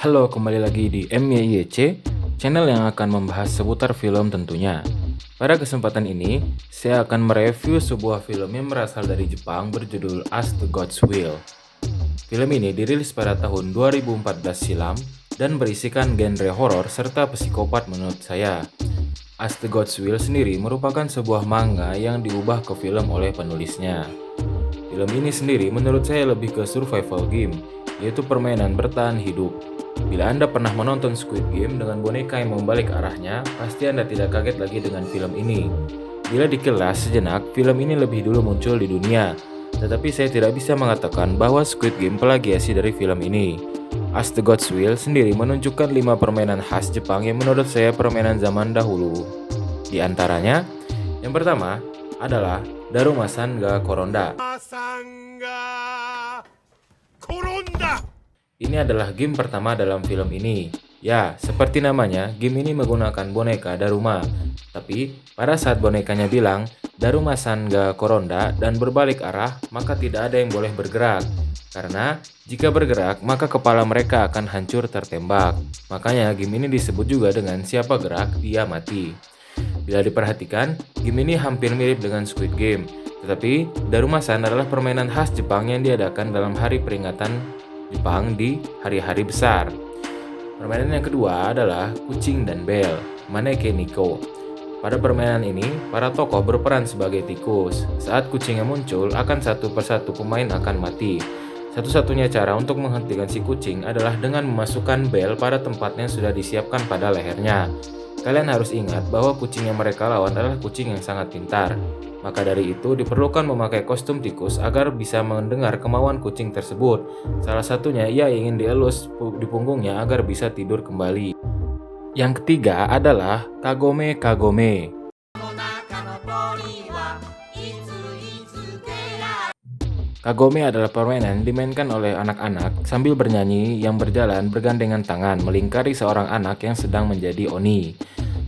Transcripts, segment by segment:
Halo, kembali lagi di MYYC, channel yang akan membahas seputar film tentunya. Pada kesempatan ini, saya akan mereview sebuah film yang berasal dari Jepang berjudul As the Gods Will. Film ini dirilis pada tahun 2014 silam dan berisikan genre horor serta psikopat menurut saya. As the Gods Will sendiri merupakan sebuah manga yang diubah ke film oleh penulisnya. Film ini sendiri menurut saya lebih ke survival game, yaitu permainan bertahan hidup. Bila Anda pernah menonton Squid Game dengan boneka yang membalik arahnya, pasti Anda tidak kaget lagi dengan film ini. Bila dikilas sejenak, film ini lebih dulu muncul di dunia, tetapi saya tidak bisa mengatakan bahwa Squid Game plagiasi dari film ini. As the Gods Will sendiri menunjukkan 5 permainan khas Jepang yang menurut saya permainan zaman dahulu. Di antaranya, yang pertama adalah Darumasan ga Koronda. Ini adalah game pertama dalam film ini. Ya, seperti namanya, game ini menggunakan boneka Daruma. Tapi, pada saat bonekanya bilang, Darumasan ga Koronda dan berbalik arah, maka tidak ada yang boleh bergerak. Karena, jika bergerak, maka kepala mereka akan hancur tertembak. Makanya, game ini disebut juga dengan siapa gerak, dia mati. Bila diperhatikan, game ini hampir mirip dengan Squid Game. Tetapi, Darumasan adalah permainan khas Jepang yang diadakan dalam hari peringatan Jepang di hari-hari besar. Permainan yang kedua adalah Kucing dan Bel, Maneke Niko. Pada permainan ini, para tokoh berperan sebagai tikus. Saat kucingnya muncul, akan satu persatu pemain akan mati. Satu-satunya cara untuk menghentikan si kucing adalah dengan memasukkan bel pada tempat yang sudah disiapkan pada lehernya. Kalian harus ingat bahwa kucing yang mereka lawan adalah kucing yang sangat pintar. Maka dari itu diperlukan memakai kostum tikus agar bisa mendengar kemauan kucing tersebut. Salah satunya ia ingin dielus di punggungnya agar bisa tidur kembali. Yang ketiga adalah Kagome Kagome. Kagome adalah permainan dimainkan oleh anak-anak sambil bernyanyi yang berjalan bergandengan tangan melingkari seorang anak yang sedang menjadi oni.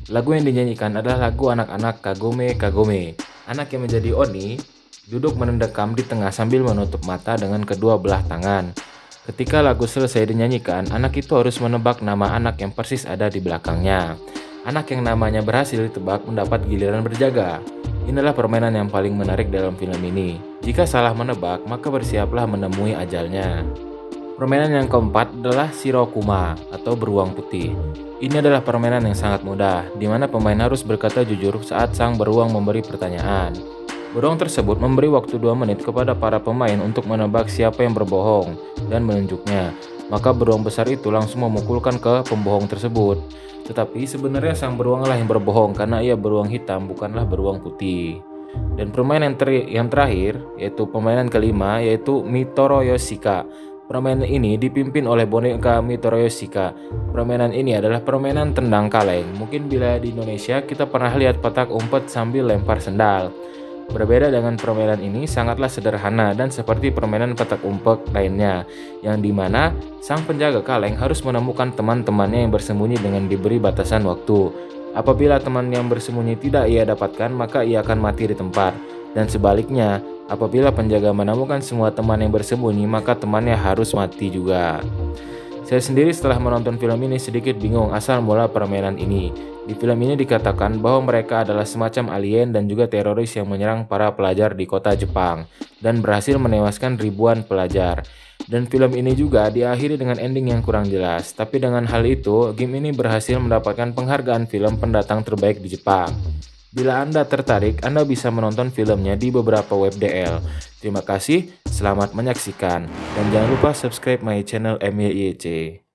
Lagu yang dinyanyikan adalah lagu anak-anak Kagome Kagome. Anak yang menjadi oni duduk menendekam di tengah sambil menutup mata dengan kedua belah tangan. Ketika lagu selesai dinyanyikan, anak itu harus menebak nama anak yang persis ada di belakangnya. Anak yang namanya berhasil ditebak mendapat giliran berjaga. Inilah permainan yang paling menarik dalam film ini. Jika salah menebak, maka bersiaplah menemui ajalnya. Permainan yang keempat adalah Shirokuma atau beruang putih. Ini adalah permainan yang sangat mudah, di mana pemain harus berkata jujur saat sang beruang memberi pertanyaan. Beruang tersebut memberi waktu 2 menit kepada para pemain untuk menebak siapa yang berbohong dan menunjuknya. Maka beruang besar itu langsung memukulkan ke pembohong tersebut. Tetapi sebenarnya sang beruanglah yang berbohong karena ia beruang hitam bukanlah beruang putih. Dan permainan yang terakhir yaitu permainan kelima yaitu Mitoro Yoshika. Permainan ini dipimpin oleh boneka Mitoro Yoshika. Permainan ini adalah permainan tendang kaleng. Mungkin bila di Indonesia kita pernah lihat petak umpet sambil lempar sendal. Berbeda dengan permainan ini sangatlah sederhana dan seperti permainan petak umpet lainnya, yang dimana sang penjaga kaleng harus menemukan teman-temannya yang bersembunyi dengan diberi batasan waktu. Apabila teman yang bersembunyi tidak ia dapatkan, maka ia akan mati di tempat. Dan sebaliknya, apabila penjaga menemukan semua teman yang bersembunyi, maka temannya harus mati juga. Saya sendiri setelah menonton film ini sedikit bingung asal mula permainan ini. Di film ini dikatakan bahwa mereka adalah semacam alien dan juga teroris yang menyerang para pelajar di kota Jepang dan berhasil menewaskan ribuan pelajar. Dan film ini juga diakhiri dengan ending yang kurang jelas. Tapi dengan hal itu, game ini berhasil mendapatkan penghargaan film pendatang terbaik di Jepang. Bila Anda tertarik, Anda bisa menonton filmnya di beberapa web DL. Terima kasih, selamat menyaksikan. Dan jangan lupa subscribe my channel MYYC.